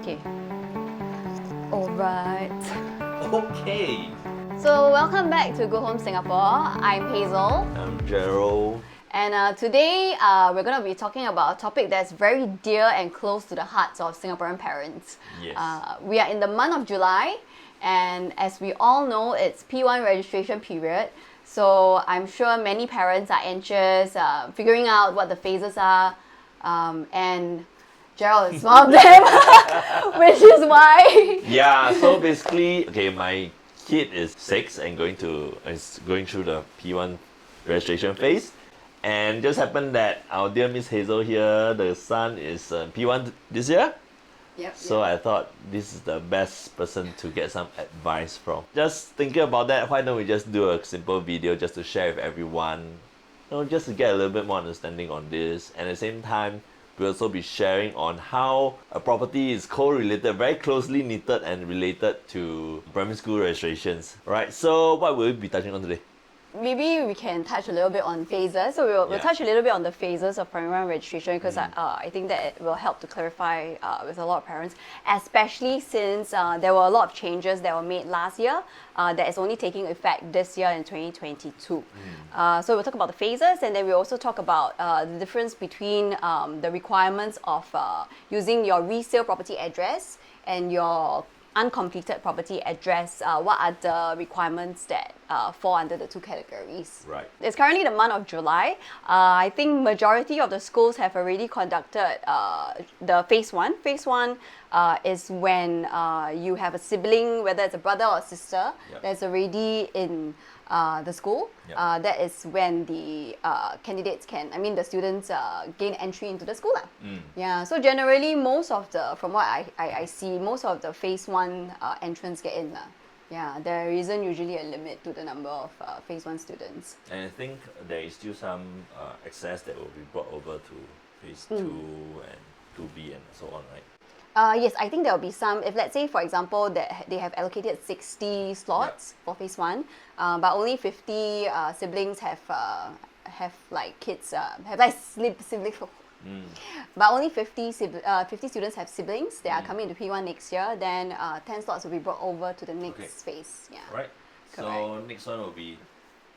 Okay. Alright. Okay. So, welcome back to Go Home Singapore. I'm Hazel. I'm Gerald. And today we're going to be talking about a topic that's very dear and close to the hearts of Singaporean parents. Yes. We are in the month of July, and as we all know, it's P1 registration period. So I'm sure many parents are anxious, figuring out what the phases are, and Gerald is one of them, which is why. Yeah, so basically, okay, my kid is 6 and going through the P1 registration phase. And just happened that our dear Miss Hazel here, the son is P1 this year. Yep. So I thought this is the best person to get some advice from. Just thinking about that, why don't we just do a simple video just to share with everyone, just to get a little bit more understanding on this. And at the same time, we'll also be sharing on how a property is co-related, very closely knitted and related to primary school registrations. Right, so what will we be touching on today? Maybe we can touch a little bit on phases. So we'll touch a little bit on the phases of primary one registration because I think that it will help to clarify with a lot of parents, especially since there were a lot of changes that were made last year that is only taking effect this year in 2022. So we'll talk about the phases, and then we'll also talk about the difference between the requirements of using your resale property address and your uncompleted property address. What are the requirements that fall under the two categories? Right. It's currently the month of July. I think majority of the schools have already conducted the phase one. Phase one is when you have a sibling, whether it's a brother or a sister, that's already in the school. That is when the candidates the students gain entry into the school. Yeah, so generally from what I see, most of the phase one entrants get in. Yeah, there isn't usually a limit to the number of phase one students. And I think there is still some access that will be brought over to phase 2 and 2B and so on, right? Yes, I think there will be some. If let's say, for example, that they have allocated 60 slots for phase one, but only 50 siblings have like kids, have like siblings. But only 50 students have siblings. They are coming into P1 next year. Then 10 slots will be brought over to the next phase. Yeah. Right. Correct. So next one will be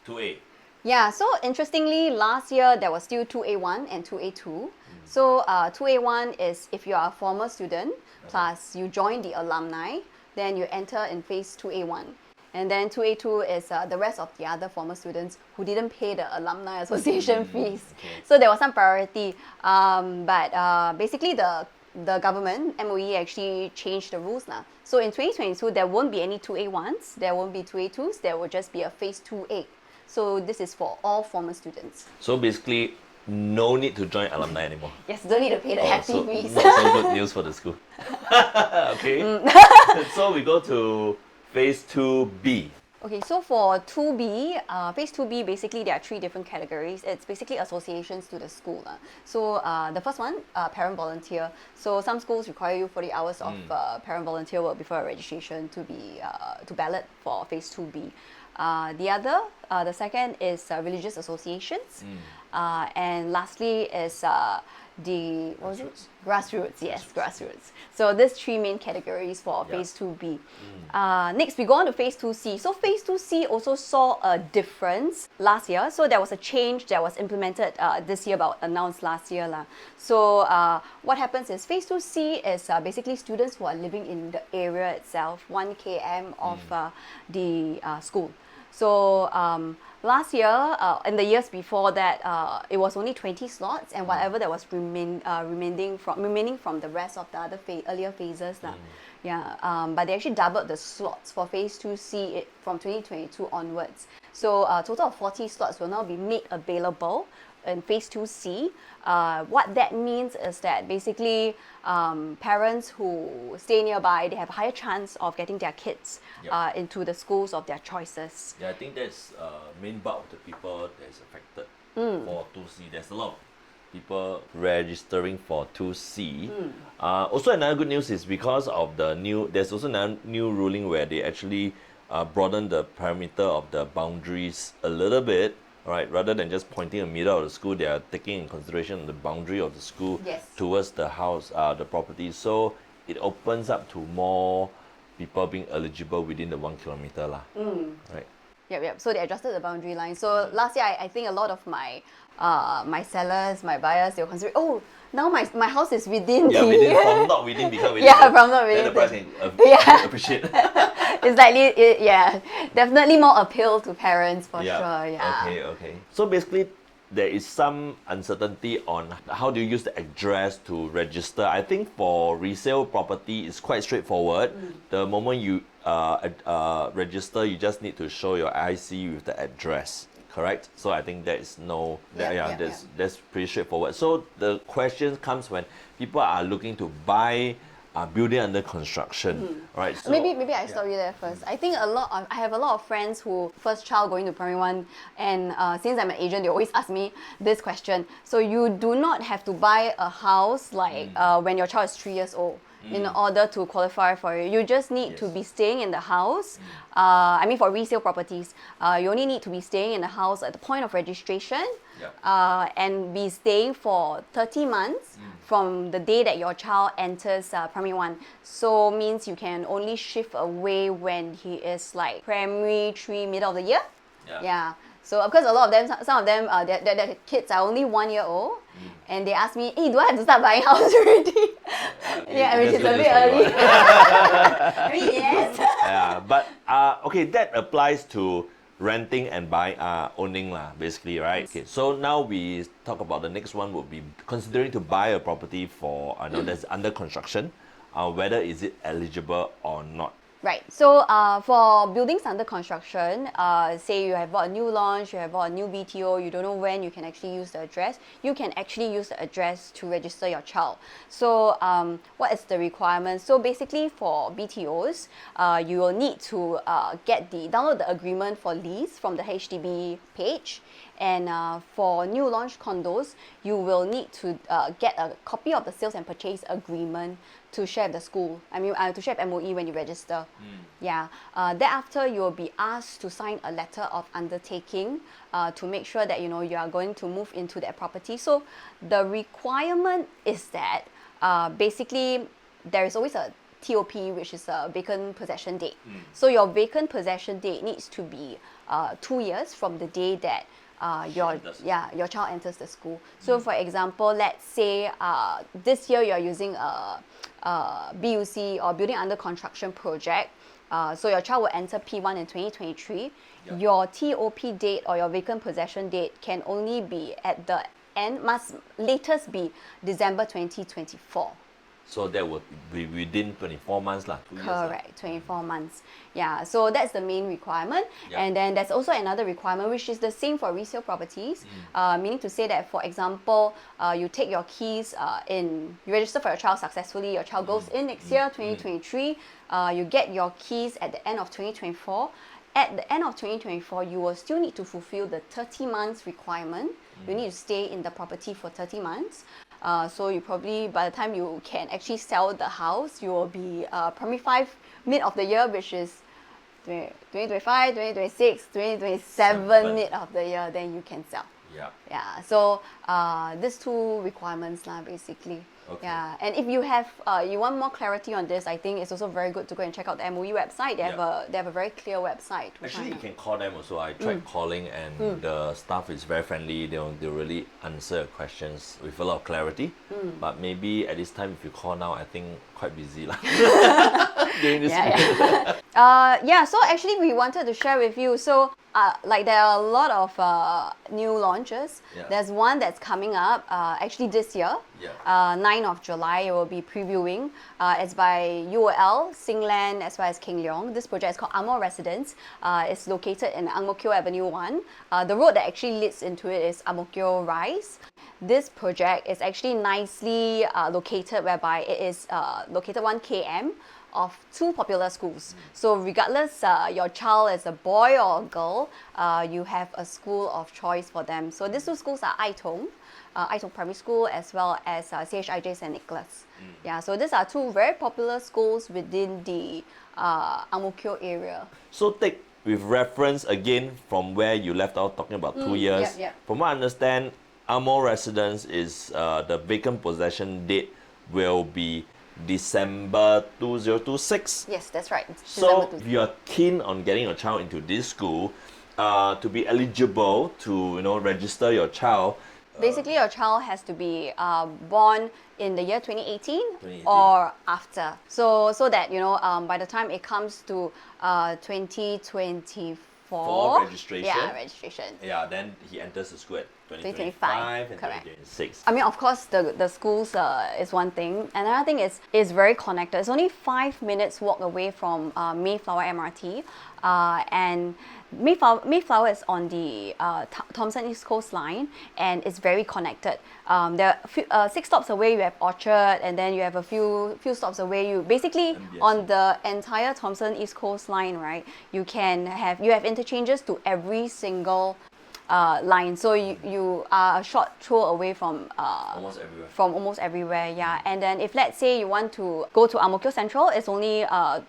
2A. Yeah, so interestingly, last year there was still 2A1 and 2A2. So 2A1 is if you are a former student, plus you join the alumni, then you enter in phase 2A1. And then 2A2 is the rest of the other former students who didn't pay the alumni association fees. Okay. So there was some priority. But basically the government, MOE, actually changed the rules now. So in 2022, there won't be any 2A1s, there won't be 2A2s, there will just be a phase 2A. So this is for all former students. So basically, no need to join alumni anymore. Yes, don't need to pay the hefty fees. Not so good news for the school. Okay. So we go to phase 2B. Okay, so for 2B, phase 2B, basically there are three different categories. It's basically associations to the school. So the first one, parent volunteer. So some schools require you 40 hours of parent volunteer work before registration to be to ballot for phase 2B. The second is religious associations. And lastly is the grassroots. Yes, grassroots. So there's three main categories for phase 2B. Next, we go on to phase 2C. So phase 2C also saw a difference last year. So there was a change that was implemented this year, but announced last year. So what happens is phase 2C is basically students who are living in the area itself, 1 km of the school. So last year, and the years before that, it was only 20 slots, and whatever that was remaining from the rest of the other earlier phases. But they actually doubled the slots for phase 2C from 2022 onwards. So a total of 40 slots will now be made available in phase 2C. What that means is that basically parents who stay nearby, they have a higher chance of getting their kids into the schools of their choices. Yeah, I think that's main bulk of the people that is affected for 2C. There's a lot of people registering for 2C. Also another good news is because of there's also another new ruling where they actually broaden the perimeter of the boundaries a little bit. Right, rather than just pointing in the middle of the school, they are taking in consideration the boundary of the school towards the house, the property. So it opens up to more people being eligible within the 1 kilometer lah. Right? Yep. So they adjusted the boundary line. So last year, I think a lot of my my sellers, my buyers, they were considering, oh, now my house is within Yeah, the... from not within become within. Yeah, from not within. Then the price can appreciate. It's likely, definitely more appeal to parents for sure. Yeah. Okay. So basically, there is some uncertainty on how do you use the address to register. I think for resale property, it's quite straightforward. The moment you register, you just need to show your IC with the address. Correct? So I think there is no, that's pretty straightforward. So the question comes when people are looking to buy building under construction, right? So, maybe I stop you there first. I think I have a lot of friends who first child going to primary one, and since I'm an agent, they always ask me this question. So you do not have to buy a house like when your child is 3 years old in order to qualify for it. You just need to be staying in the house. I mean, for resale properties, you only need to be staying in the house at the point of registration and be staying for 30 months from the day that your child enters primary one. So means you can only shift away when he is like primary 3, middle of the year. Yeah. So of course, a lot of them, some of them, their kids are only 1 year old, and they ask me, "Hey, do I have to start buying house already?" I mean, it's a bit early. I mean, yes. But okay, that applies to renting and buying, owning lah, basically, right? Okay, so now we talk about the next one would be considering to buy a property for that's under construction, whether is it eligible or not. Right. So for buildings under construction, say you have bought a new launch, you have bought a new BTO, you don't know when you can actually use the address, you can actually use the address to register your child. So what is the requirement? So basically for BTOs, you will need to download the agreement for lease from the HDB page. And for new launch condos, you will need to get a copy of the sales and purchase agreement to share with the school. I mean, to share with MOE when you register. Thereafter, you will be asked to sign a letter of undertaking to make sure that you are going to move into that property. So the requirement is that basically there is always a TOP, which is a vacant possession date. So your vacant possession date needs to be 2 years from the day that your child enters the school. So for example, let's say this year you're using a BUC or building under construction project. So your child will enter P1 in 2023. Your TOP date or your vacant possession date can only be at the end, must latest be December 2024. So that would be within 24 months lah. Correct, 24 months. Yeah, so that's the main requirement. And then there's also another requirement which is the same for resale properties. Meaning to say that, for example, you take your keys you register for your child successfully, your child goes in next year, 2023, you get your keys at the end of 2024. At the end of 2024, you will still need to fulfill the 30 months requirement. You need to stay in the property for 30 months. So you probably, by the time you can actually sell the house, you will be primary 5 mid of the year, which is 2025, 2026, 2027 mid of the year, then you can sell. So these two requirements lah, basically. And if you have you want more clarity on this, I think it's also very good to go and check out the MOE website. They have a very clear website. Actually, you can call them also. I tried calling, and the staff is very friendly. They'll really answer questions with a lot of clarity. But maybe at this time, if you call now, I think quite busy lah. During this so actually we wanted to share with you. So like there are a lot of new launches. There's one that's coming up actually this year. 9th of July, it will be previewing. It's by UOL, Singland, as well as King Leong. This project is called Amor Residence. It's located in Ang Mo Kio Avenue 1. The road that actually leads into it is Ang Mo Kio Rise. This project is actually nicely located, whereby it is located 1 km of 2 popular schools. So regardless your child is a boy or a girl, you have a school of choice for them. So these 2 schools are Aitong Primary School, as well as CHIJ St. Nicholas. So these are 2 very popular schools within the Ang Mo Kio area. So take with reference again from where you left out talking about 2 years. From what I understand, Amor Residence is the vacant possession date will be December 2026. Yes, that's right. It's So December if you are keen on getting your child into this school, to be eligible to register your child, Basically, your child has to be born in the year 2018, 2018. or after. So that by the time it comes to 2024 for registration. Yeah, registration. Yeah, then he enters the school at 2025, and correct. 2026. I mean, of course, the schools is one thing. Another thing is very connected. It's only 5 minutes walk away from Mayflower MRT, and Mayflower is on the Thomson East Coast line, and it's very connected. There are 6 stops away you have Orchard, and then you have a few stops away you basically MBS. on the entire Thomson East Coast line, right? You have interchanges to every single line, so you are a short throw away from almost everywhere, yeah. And then if let's say you want to go to Ang Mo Kio Central, it's only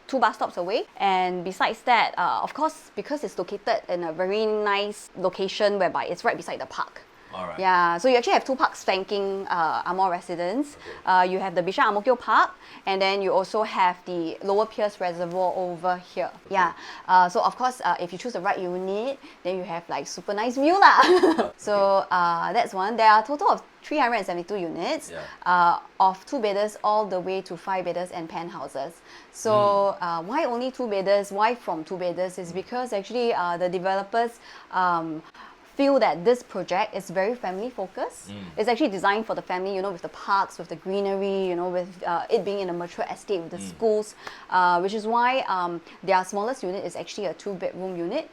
2 bus stops away. And besides that, of course, because it's located in a very nice location whereby it's right beside the park. Alright. Yeah, so you actually have 2 parks flanking Amor residents. You have the Bishan Ang Mo Kio Park, and then you also have the Lower Pierce Reservoir over here. Okay. Yeah, so of course, if you choose the right unit, then you have like super nice view lah. So that's one. There are a total of 372 units, of 2-bedders all the way to 5-bedders and penthouses. So why only 2-bedders? Why from 2-bedders? Is because actually the developers feel that this project is very family focused. It's actually designed for the family, with the parks, with the greenery, with it being in a mature estate with the schools, which is why their smallest unit is actually a 2-bedroom unit.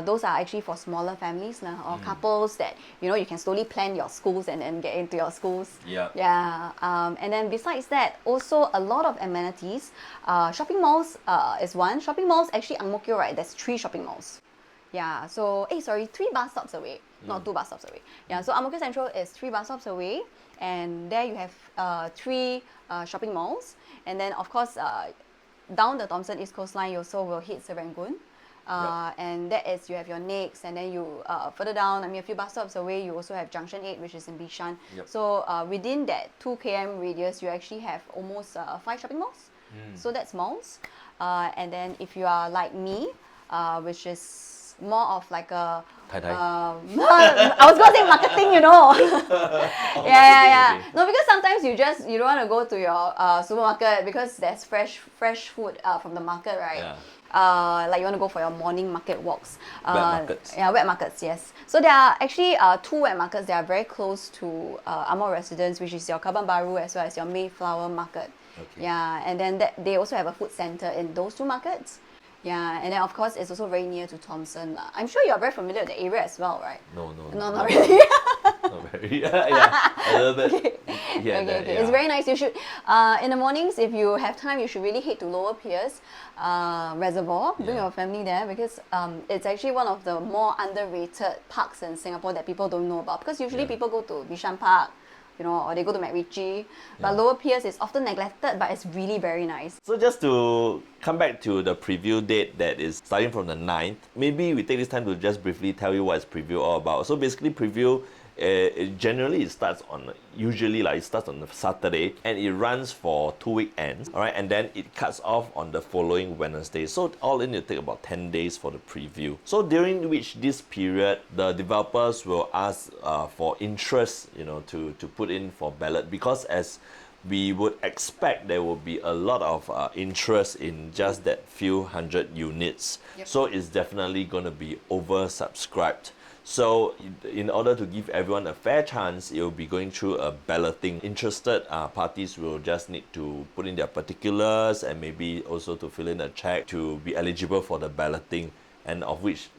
Those are actually for smaller families or couples that, you can slowly plan your schools and then get into your schools. Yeah. And then besides that, also a lot of amenities. Shopping malls is one. Shopping malls, actually Ang Mo Kio, right, there's 3 shopping malls. Yeah, so 3 bus stops away, not 2 bus stops away. Yeah, so Ang Mo Kio Central is 3 bus stops away, and there you have 3 shopping malls. And then of course, down the Thomson East Coast line, you also will hit Serangoon. And that is, you have your next, and then you further down, a few bus stops away, you also have Junction 8, which is in Bishan. So within that 2 km radius, you actually have almost 5 shopping malls. So that's malls. And then if you are like me, which is more of like a I was gonna say marketing, Yeah. No, because sometimes you don't want to go to your supermarket because there's fresh food from the market, right? Like you want to go for your morning market walks. Wet markets. Yeah, wet markets, yes. So there are actually 2 wet markets that are very close to Amor residents, which is your Kaban Baru as well as your Mayflower market. Yeah, and then they also have a food center in those 2 markets. Yeah, and then of course it's also very near to Thomson. I'm sure you're very familiar with the area as well, right? No, not really. Not very. Yeah, a little bit. Okay. It's very nice. You should, in the mornings, if you have time, you should really head to Lower Pierce Reservoir. Bring your family there because it's actually one of the more underrated parks in Singapore that people don't know about. Because usually people go to Bishan Park, or they go to MacRitchie. But Lower Pierce is often neglected, but it's really very nice. So just to come back to the preview date that is starting from the 9th, maybe we take this time to just briefly tell you what is preview all about. So basically preview, it starts on a Saturday, and it runs for 2 weekends, all right, and then it cuts off on the following Wednesday. So all in, it take about 10 days for the preview. So during which this period, the developers will ask for interest, to put in for ballot, because as we would expect, there will be a lot of interest in just that few hundred units. So it's definitely going to be oversubscribed. So in order to give everyone a fair chance, it will be going through a balloting. Interested parties will just need to put in their particulars and maybe also to fill in a check to be eligible for the balloting, and of which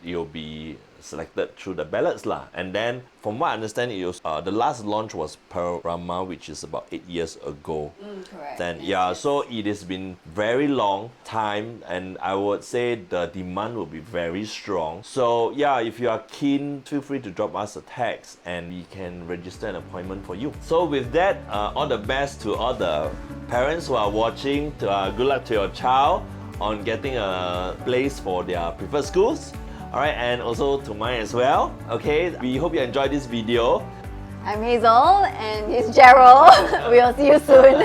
you'll be selected through the ballots lah. And then from what I understand, it was, the last launch was Parama, which is about 8 years ago. Correct. Then so it has been very long time, and I would say the demand will be very strong. So if you are keen, feel free to drop us a text and we can register an appointment for you. So with that, all the best to all the parents who are watching. Good luck to your child on getting a place for their preferred schools. Alright, and also to mine as well. Okay, we hope you enjoyed this video. I'm Hazel and he's Gerald. We'll see you soon.